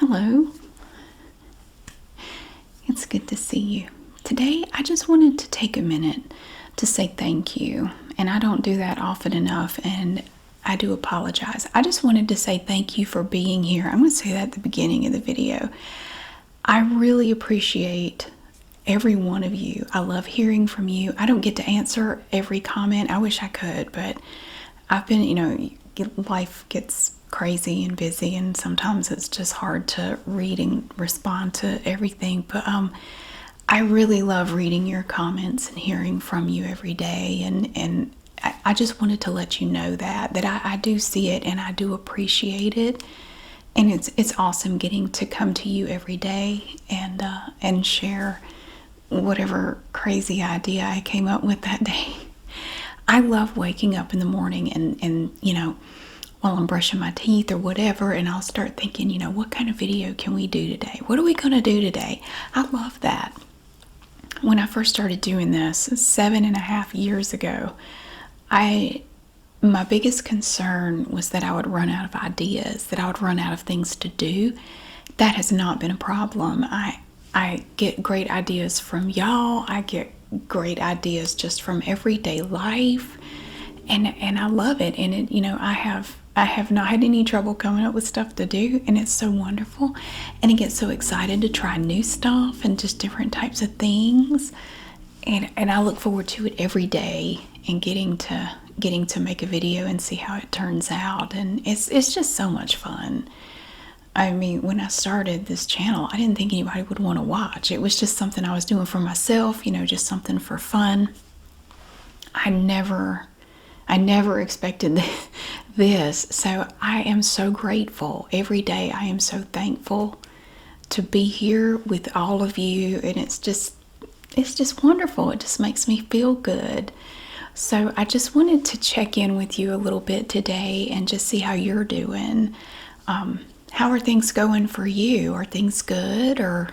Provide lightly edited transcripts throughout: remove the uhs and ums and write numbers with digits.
Hello. It's good to see you. Today, I just wanted to take a minute to say thank you. And I don't do that often enough, and I do apologize. I just wanted to say thank you for being here. I'm going to say that at the beginning of the video. I really appreciate every one of you. I love hearing from you. I don't get to answer every comment. I wish I could, but I've been, life gets crazy and busy, and sometimes it's just hard to read and respond to everything. But I really love reading your comments and hearing from you every day, and I just wanted to let you know that I do see it and I do appreciate it. And it's awesome getting to come to you every day and share whatever crazy idea I came up with that day. I love waking up in the morning and while I'm brushing my teeth or whatever, and I'll start thinking, what kind of video can we do today? What are we going to do today? I love that. When I first started doing this 7.5 years ago, my biggest concern was that I would run out of ideas, that I would run out of things to do. That has not been a problem. I get great ideas from y'all. I get great ideas just from everyday life, and I love it. And I have not had any trouble coming up with stuff to do, and it's so wonderful. And I get so excited to try new stuff and just different types of things. And I look forward to it every day and getting to make a video and see how it turns out. And it's just so much fun. I mean, when I started this channel, I didn't think anybody would want to watch. It was just something I was doing for myself, just something for fun. I never expected this. So I am so grateful. Every day I am so thankful to be here with all of you, and it's just wonderful. It just makes me feel good. So I just wanted to check in with you a little bit today and just see how you're doing. How are things going for you? Are things good, or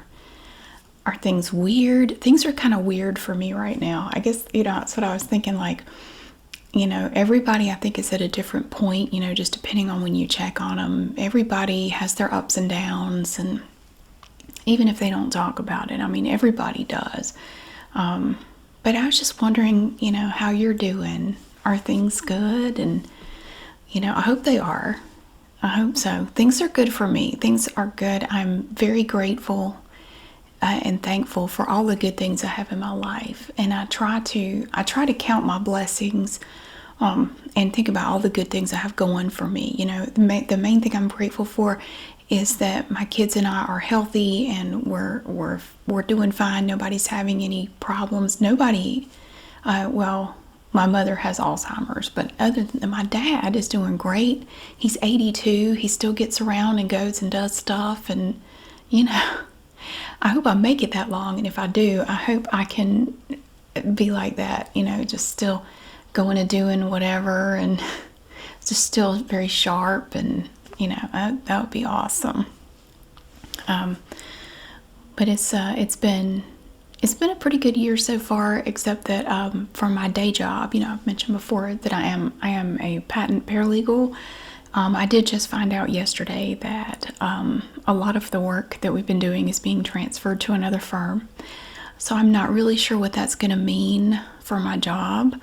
are things weird? Things are kind of weird for me right now. I guess, that's what I was thinking, everybody I think is at a different point, just depending on when you check on them. Everybody has their ups and downs, and even if they don't talk about it, everybody does. But I was just wondering, how you're doing. Are things good? And, I hope they are. I hope so. Things are good for me. Things are good. I'm very grateful and thankful for all the good things I have in my life. And I try to count my blessings and think about all the good things I have going for me. The main thing I'm grateful for is that my kids and I are healthy, and we're doing fine. Nobody's having any problems. Nobody, my mother has Alzheimer's, but other than my dad is doing great. He's 82. He still gets around and goes and does stuff, and I hope I make it that long. And if I do, I hope I can be like that, just still going and doing whatever, and just still very sharp, and that would be awesome. But it's been a pretty good year so far, except that for my day job, I've mentioned before that I am a patent paralegal. I did just find out yesterday that a lot of the work that we've been doing is being transferred to another firm. So I'm not really sure what that's going to mean for my job.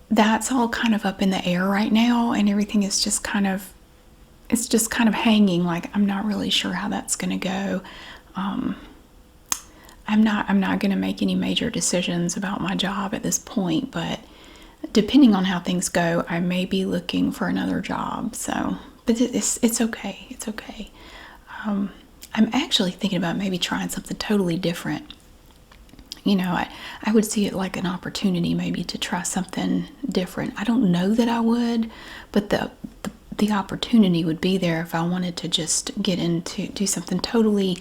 That's all kind of up in the air right now, and everything is just kind of hanging. Like, I'm not really sure how that's going to go. I'm not going to make any major decisions about my job at this point, but depending on how things go, I may be looking for another job. So, but it's okay. It's okay. I'm actually thinking about maybe trying something totally different. I would see it like an opportunity maybe to try something different. I don't know that I would, but the opportunity would be there if I wanted to just do something totally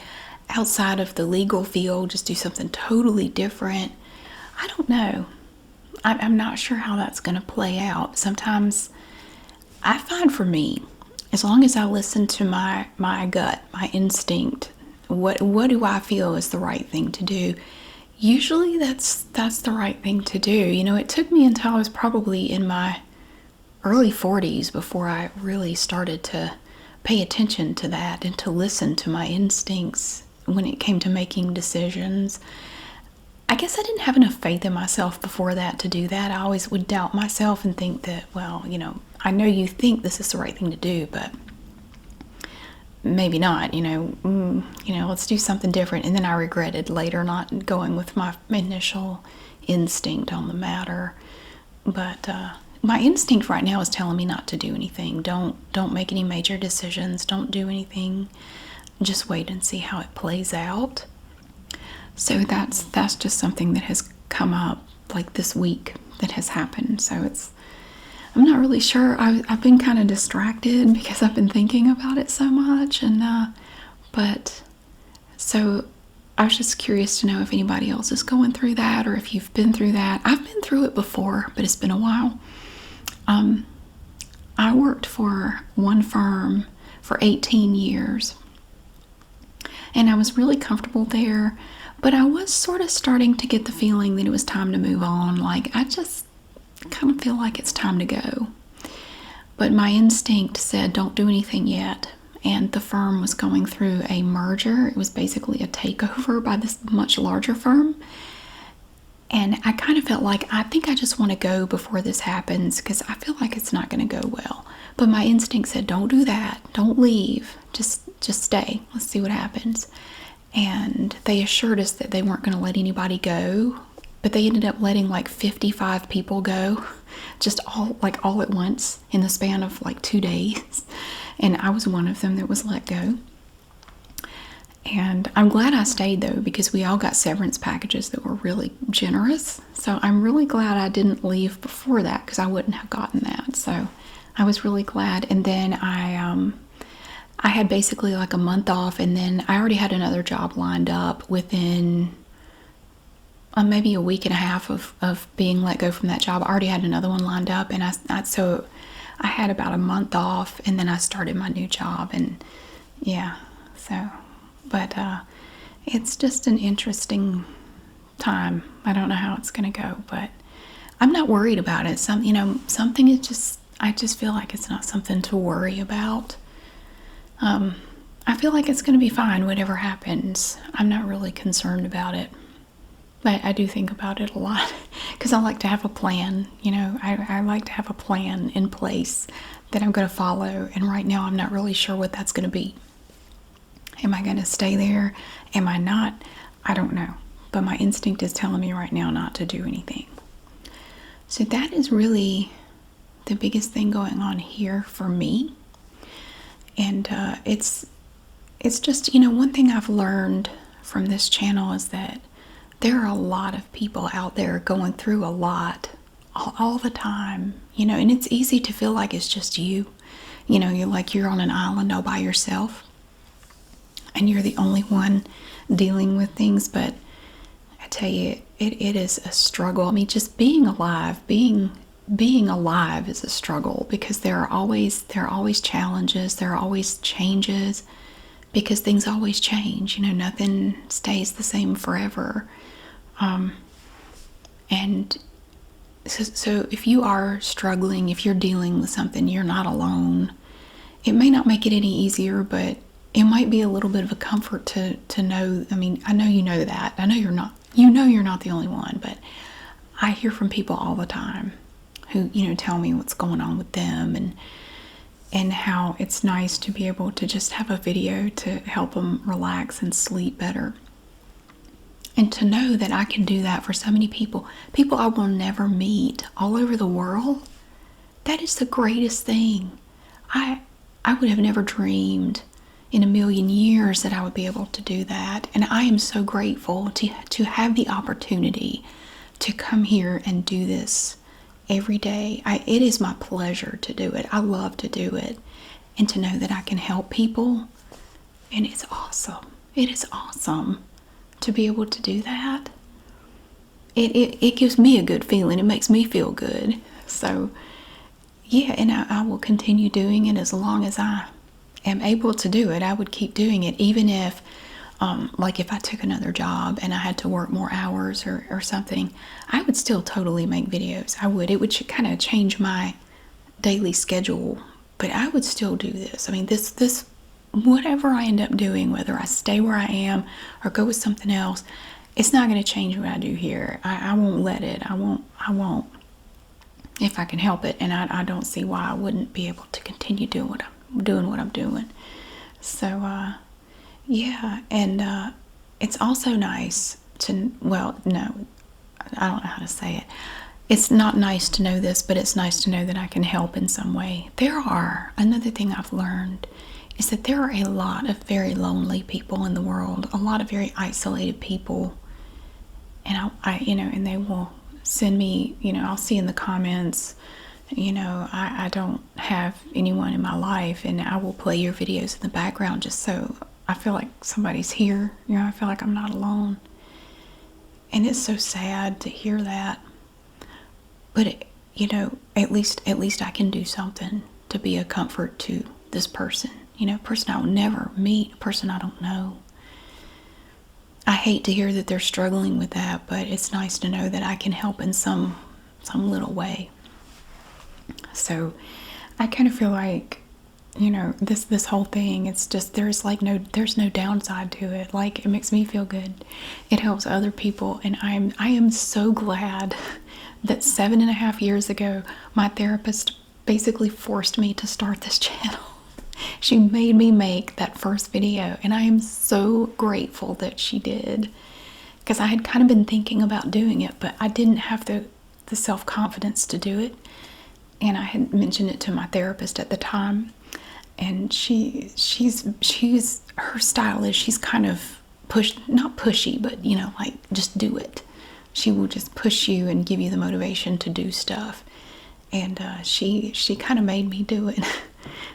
outside of the legal field, just do something totally different. I don't know. I'm not sure how that's going to play out. Sometimes I find, for me, as long as I listen to my gut, my instinct, what do I feel is the right thing to do? Usually that's the right thing to do. It took me until I was probably in my early 40s before I really started to pay attention to that and to listen to my instincts when it came to making decisions. I guess I didn't have enough faith in myself before that to do that. I always would doubt myself and think that, well, I know you think this is the right thing to do, but maybe not, let's do something different. And then I regretted later not going with my initial instinct on the matter. But my instinct right now is telling me not to do anything. Don't make any major decisions. Don't do anything. Just wait and see how it plays out. So that's just something that has come up like this week that has happened. So I'm not really sure. I've been kind of distracted because I've been thinking about it so much, but so I was just curious to know if anybody else is going through that or if you've been through that. I've been through it before, but it's been a while. I worked for one firm for 18 years, and I was really comfortable there, but I was sort of starting to get the feeling that it was time to move on. Like, I just kind of feel like it's time to go. But my instinct said, don't do anything yet. And the firm was going through a merger. It was basically a takeover by this much larger firm. And I kind of felt like, I think I just want to go before this happens because I feel like it's not going to go well. But my instinct said, don't do that. Don't leave. Just stay. Let's see what happens. And they assured us that they weren't going to let anybody go. But they ended up letting like 55 people go, just all at once in the span of like 2 days. And I was one of them that was let go. And I'm glad I stayed though, because we all got severance packages that were really generous. So I'm really glad I didn't leave before that, because I wouldn't have gotten that. So I was really glad. And then I had basically like a month off, and then I already had another job lined up within maybe a week and a half of being let go from that job. I already had another one lined up, and so I had about a month off, and then I started my new job, and yeah, so, but it's just an interesting time. I don't know how it's going to go, but I'm not worried about it. Something is just, I just feel like it's not something to worry about. I feel like it's going to be fine, whatever happens. I'm not really concerned about it. But I do think about it a lot because I like to have a plan. I like to have a plan in place that I'm going to follow. And right now, I'm not really sure what that's going to be. Am I going to stay there? Am I not? I don't know. But my instinct is telling me right now not to do anything. So that is really the biggest thing going on here for me. And it's just, one thing I've learned from this channel is that there are a lot of people out there going through a lot all the time, and it's easy to feel like it's just you. You're on an island all by yourself and you're the only one dealing with things. But I tell you, it is a struggle. I mean, just being alive, being alive is a struggle, because there are always challenges, there are always changes, because things always change. Nothing stays the same forever. And so if you are struggling, if you're dealing with something, you're not alone. It may not make it any easier, but it might be a little bit of a comfort to know. I mean, I know you know that. I know you're not the only one, but I hear from people all the time who, tell me what's going on with them, and how it's nice to be able to just have a video to help them relax and sleep better. And to know that I can do that for so many people I will never meet all over the world, that is the greatest thing. I would have never dreamed in a million years that I would be able to do that. And I am so grateful to have the opportunity to come here and do this every day. It is my pleasure to do it. I love to do it. And to know that I can help people, and it's awesome. It is awesome to be able to do that. It gives me a good feeling. It makes me feel good. So yeah, and I will continue doing it as long as I am able to do it. I would keep doing it, even if like if I took another job and I had to work more hours or something, I would still totally make videos. I would. It would kind of change my daily schedule But I would still do this. I mean, this whatever I end up doing, whether I stay where I am or go with something else, it's not going to change what I do here. I won't let it. I won't if I can help it. And I don't see why I wouldn't be able to continue doing what I'm doing. So yeah, and it's also nice to, well, no, I don't know how to say it. It's not nice to know this, but it's nice to know that I can help in some way. Another thing I've learned is that there are a lot of very lonely people in the world, a lot of very isolated people. And and they will send me, I'll see in the comments, I don't have anyone in my life, and I will play your videos in the background just so I feel like somebody's here. I feel like I'm not alone. And it's so sad to hear that. But at least I can do something to be a comfort to this person. A person I will never meet, a person I don't know. I hate to hear that they're struggling with that, but it's nice to know that I can help in some little way. So I kind of feel like, this whole thing, it's just, there's no downside to it. Like, it makes me feel good. It helps other people, and I am so glad that 7.5 years ago, my therapist basically forced me to start this channel. She made me make that first video, and I am so grateful that she did, because I had kind of been thinking about doing it, but I didn't have the self-confidence to do it. And I had mentioned it to my therapist at the time, and her style is, she's kind of not pushy, but like, just do it. She will just push you and give you the motivation to do stuff. And she kind of made me do it.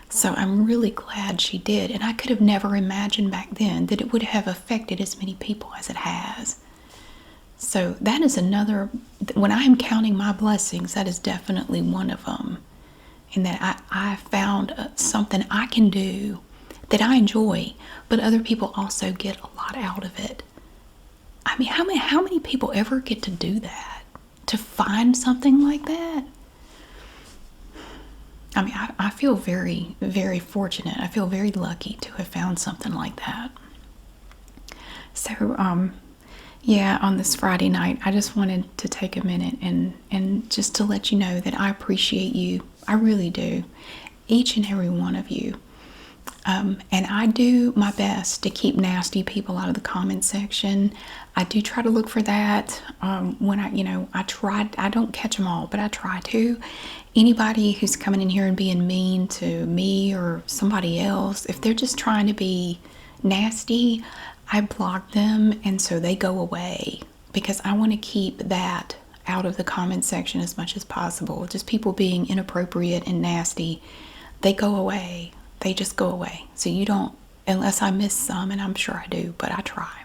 So I'm really glad she did. And I could have never imagined back then that it would have affected as many people as it has. So that is another, when I am counting my blessings, that is definitely one of them. And that I found something I can do that I enjoy, but other people also get a lot out of it. I mean, how many people ever get to do that? To find something like that? I mean, I feel very, very fortunate. I feel very lucky to have found something like that. So, yeah, on this Friday night, I just wanted to take a minute and just to let you know that I appreciate you. I really do. Each and every one of you. And I do my best to keep nasty people out of the comment section. I do try to look for that. When I don't catch them all, but I try to. Anybody who's coming in here and being mean to me or somebody else, if they're just trying to be nasty, I block them, and so they go away, because I want to keep that out of the comment section as much as possible. Just people being inappropriate and nasty, they go away. They just go away. So you don't, unless I miss some, and I'm sure I do, but I try.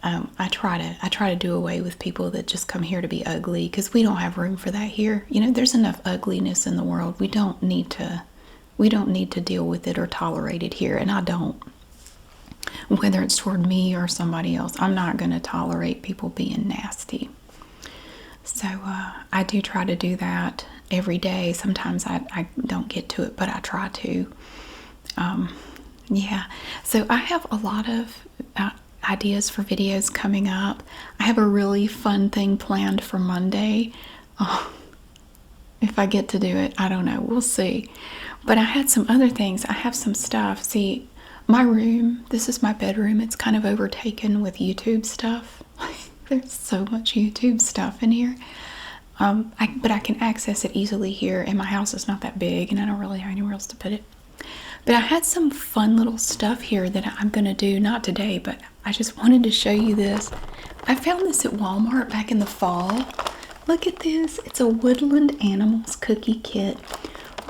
I try to do away with people that just come here to be ugly, because we don't have room for that here. There's enough ugliness in the world. We don't need to deal with it or tolerate it here, and I don't. Whether it's toward me or somebody else, I'm not going to tolerate people being nasty. So I do try to do that every day. Sometimes I don't get to it, but I try to. Yeah, so I have a lot of ideas for videos coming up. I have a really fun thing planned for Monday. Oh, if I get to do it, I don't know. We'll see. But I had some other things. I have some stuff. See, my room, this is my bedroom. It's kind of overtaken with YouTube stuff. There's so much YouTube stuff in here. But I can access it easily here, and my house is not that big, and I don't really have anywhere else to put it. But I had some fun little stuff here that I'm going to do, not today, but I just wanted to show you this. I found this at Walmart back in the fall. Look at this. It's a Woodland Animals cookie kit.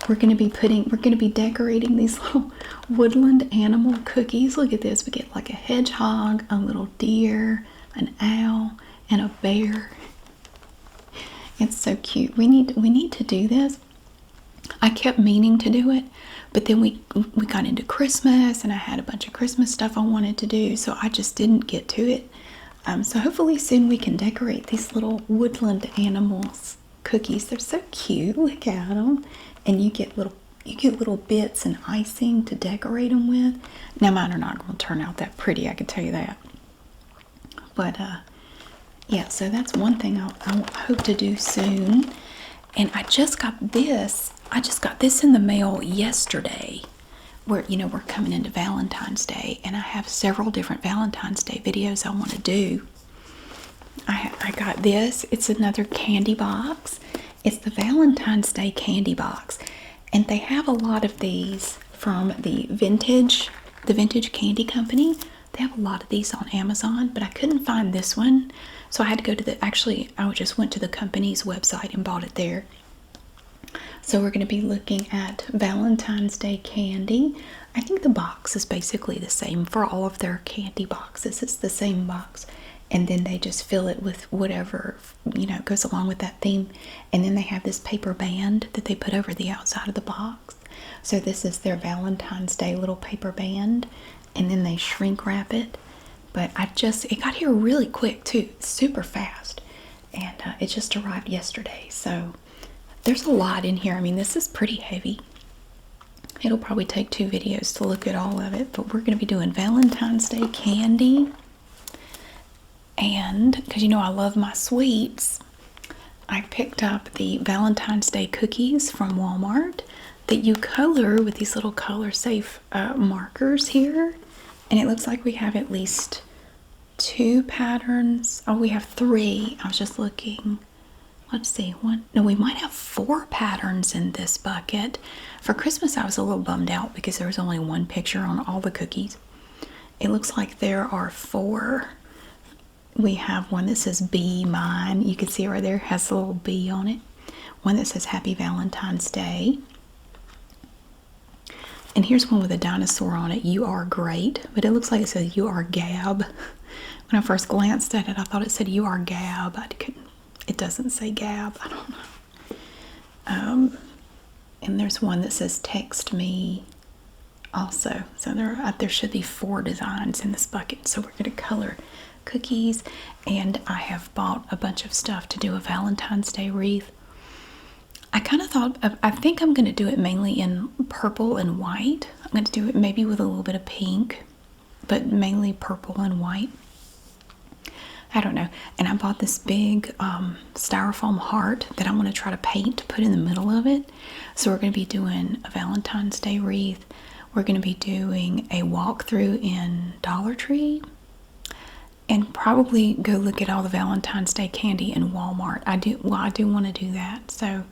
We're going to be decorating these little woodland animal cookies. Look at this. We get like a hedgehog, a little deer, an owl, and a bear. It's so cute. We need to do this. I kept meaning to do it, but then we got into Christmas, and I had a bunch of Christmas stuff I wanted to do, so I just didn't get to it. So hopefully soon we can decorate these little woodland animals cookies. They're so cute. Look at them. And you get little you get little bits and icing to decorate them with. Now mine are not going to turn out that pretty, I can tell you that. But yeah, so that's one thing I hope to do soon. And I just got this. I just got this in the mail yesterday. We're coming into Valentine's Day, and I have several different Valentine's Day videos I want to do. I got this. It's another candy box. It's the Valentine's Day candy box, and they have a lot of these from the Vintage Candy Company. They have a lot of these on Amazon, but I couldn't find this one, so I had to go to I just went to the company's website and bought it there. So we're going to be looking at Valentine's Day candy. I think the box is basically the same for all of their candy boxes. It's the same box. And then they just fill it with whatever, goes along with that theme. And then they have this paper band that they put over the outside of the box. So this is their Valentine's Day little paper band. And then they shrink wrap it. But it got here really quick too, super fast. And it just arrived yesterday. So there's a lot in here. I mean, this is pretty heavy. It'll probably take 2 videos to look at all of it, but we're going to be doing Valentine's Day candy. And because I love my sweets, I picked up the Valentine's Day cookies from Walmart that you color with these little color safe markers here. And it looks like we have at least 2 patterns. Oh, we have 3. I was just looking. Let's see, we might have 4 patterns in this bucket. For Christmas, I was a little bummed out because there was only 1 picture on all the cookies. It looks like there are 4. We have one that says Be Mine. You can see right there, it has a little bee on it. One that says Happy Valentine's Day. And here's one with a dinosaur on it, You Are Great. But it looks like it says You Are Gab. When I first glanced at it, I thought it said You Are Gab. It doesn't say Gab. I don't know. And there's one that says Text Me also. So there should be 4 designs in this bucket. So we're going to color cookies. And I have bought a bunch of stuff to do a Valentine's Day wreath. I think I'm going to do it mainly in purple and white. I'm going to do it maybe with a little bit of pink, but mainly purple and white. I don't know. And I bought this big styrofoam heart that I want to try to paint to put in the middle of it. So we're going to be doing a Valentine's Day wreath. We're going to be doing a walkthrough in Dollar Tree. And probably go look at all the Valentine's Day candy in Walmart. I do want to do that. So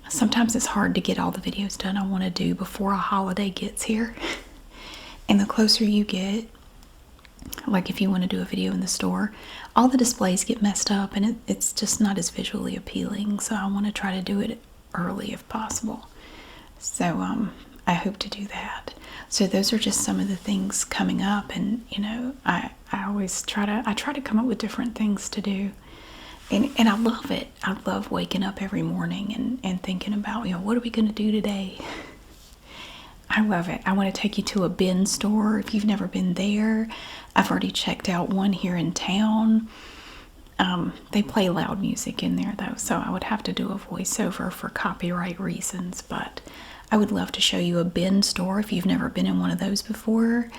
sometimes it's hard to get all the videos done I want to do before a holiday gets here. And the closer you get, like if you want to do a video in the store, all the displays get messed up and it's just not as visually appealing. So I want to try to do it early if possible. So I hope to do that. So those are just some of the things coming up, and I always try to come up with different things to do. And I love it. I love waking up every morning and thinking about, what are we going to do today? I love it. I want to take you to a bin store if you've never been there. I've already checked out one here in town. They play loud music in there though, so I would have to do a voiceover for copyright reasons, but I would love to show you a bin store if you've never been in one of those before.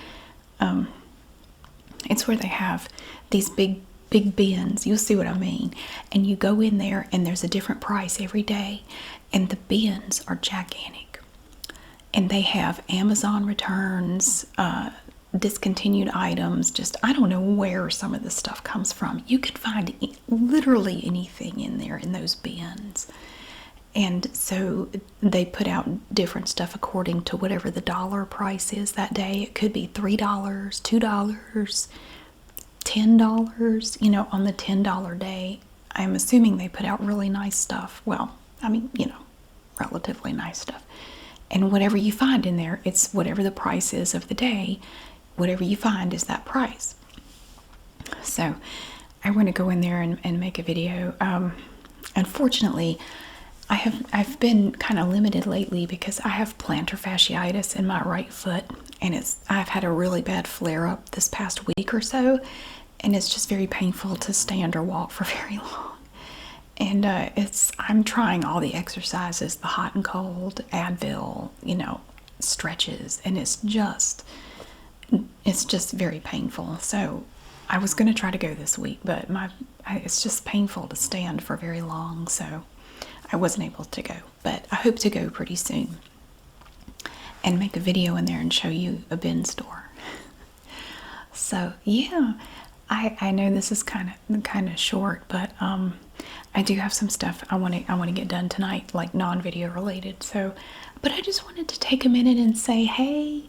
It's where they have these big bins. You'll see what I mean. And you go in there and there's a different price every day, and the bins are gigantic. And they have Amazon returns, discontinued items, I don't know where some of this stuff comes from. You could find literally anything in there in those bins. And so they put out different stuff according to whatever the dollar price is that day. It could be $3, $2, $10, on the $10 day. I'm assuming they put out really nice stuff. Well, relatively nice stuff. And whatever you find in there, it's whatever the price is of the day. Whatever you find is that price. So I want to go in there and make a video. Unfortunately, I've been kind of limited lately because I have plantar fasciitis in my right foot, and I've had a really bad flare-up this past week or so, and it's just very painful to stand or walk for very long. And I'm trying all the exercises, the hot and cold, Advil, stretches, and it's just very painful. So I was going to try to go this week, but it's just painful to stand for very long, so I wasn't able to go. But I hope to go pretty soon and make a video in there and show you a bin store. So yeah, I know this is kind of short, but I do have some stuff I want to get done tonight, like non-video related. So, but I just wanted to take a minute and say hey,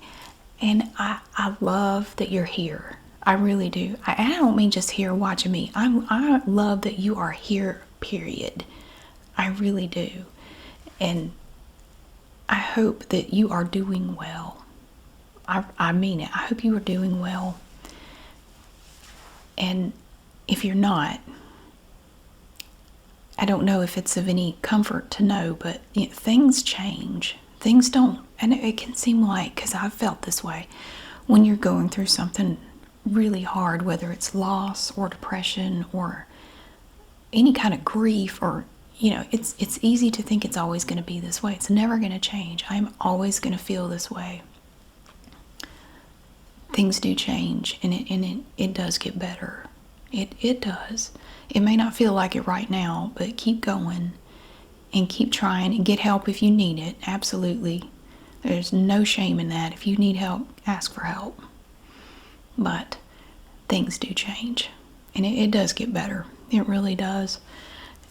and I love that you're here. I really do. I don't mean just here watching me. I love that you are here. Period. I really do, and I hope that you are doing well. I mean it. I hope you are doing well. And if you're not, I don't know if it's of any comfort to know, but things change. Things don't, and it can seem like, because I've felt this way, when you're going through something really hard, whether it's loss or depression or any kind of grief, or it's easy to think it's always going to be this way. It's never going to change. I'm always going to feel this way. Things do change, and it does get better. It does. It may not feel like it right now, but keep going and keep trying, and get help if you need it. Absolutely. There's no shame in that. If you need help, ask for help. But things do change, and it does get better. It really does.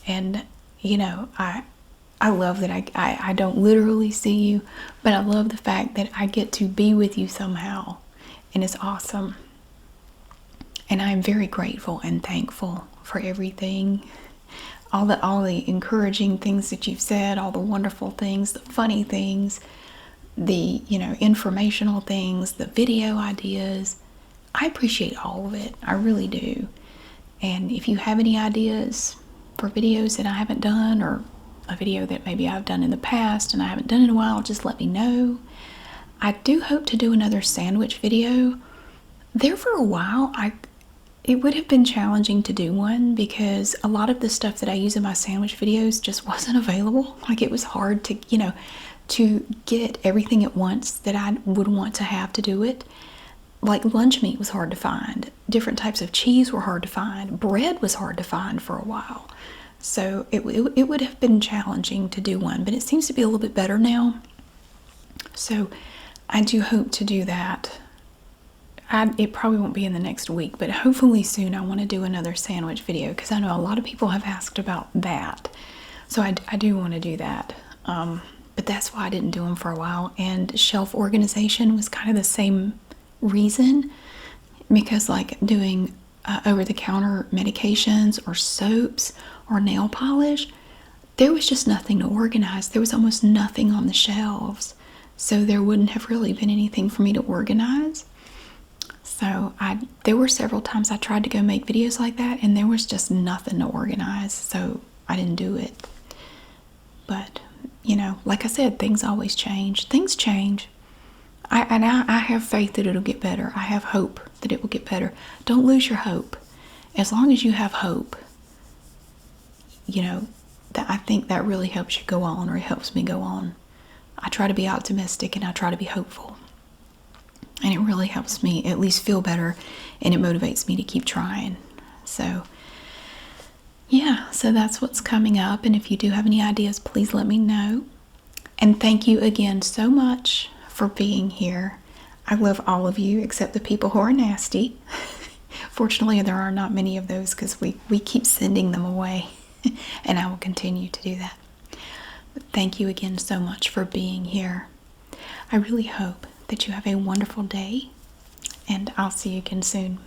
And I love that I don't literally see you, but I love the fact that I get to be with you somehow, and it's awesome. And I am very grateful and thankful for everything, all the encouraging things that you've said, all the wonderful things, the funny things, the informational things, the video ideas. I appreciate all of it. I really do. And if you have any ideas for videos that I haven't done, or a video that maybe I've done in the past and I haven't done in a while, just let me know. I do hope to do another sandwich video. There for a while, it would have been challenging to do one, because a lot of the stuff that I use in my sandwich videos just wasn't available. Like, it was hard to, to get everything at once that I would want to have to do it. Like, lunch meat was hard to find. Different types of cheese were hard to find. Bread was hard to find for a while. So it would have been challenging to do one, but it seems to be a little bit better now. So I do hope to do that. It probably won't be in the next week, but hopefully soon I want to do another sandwich video, because I know a lot of people have asked about that. So I do want to do that. But that's why I didn't do them for a while. And shelf organization was kind of the same reason, because like doing over-the-counter medications or soaps or nail polish, there was just nothing to organize. There was almost nothing on the shelves. So there wouldn't have really been anything for me to organize. So there were several times I tried to go make videos like that, and there was just nothing to organize, so I didn't do it. But, like I said, things always change. Things change. I have faith that it'll get better. I have hope that it will get better. Don't lose your hope. As long as you have hope, that I think that really helps you go on, or it helps me go on. I try to be optimistic, and I try to be hopeful. And it really helps me at least feel better, and it motivates me to keep trying. So, yeah, so that's what's coming up. And if you do have any ideas, please let me know. And thank you again so much for being here. I love all of you except the people who are nasty. Fortunately, there are not many of those, because we keep sending them away. And I will continue to do that. But thank you again so much for being here. I really hope that you have a wonderful day, and I'll see you again soon.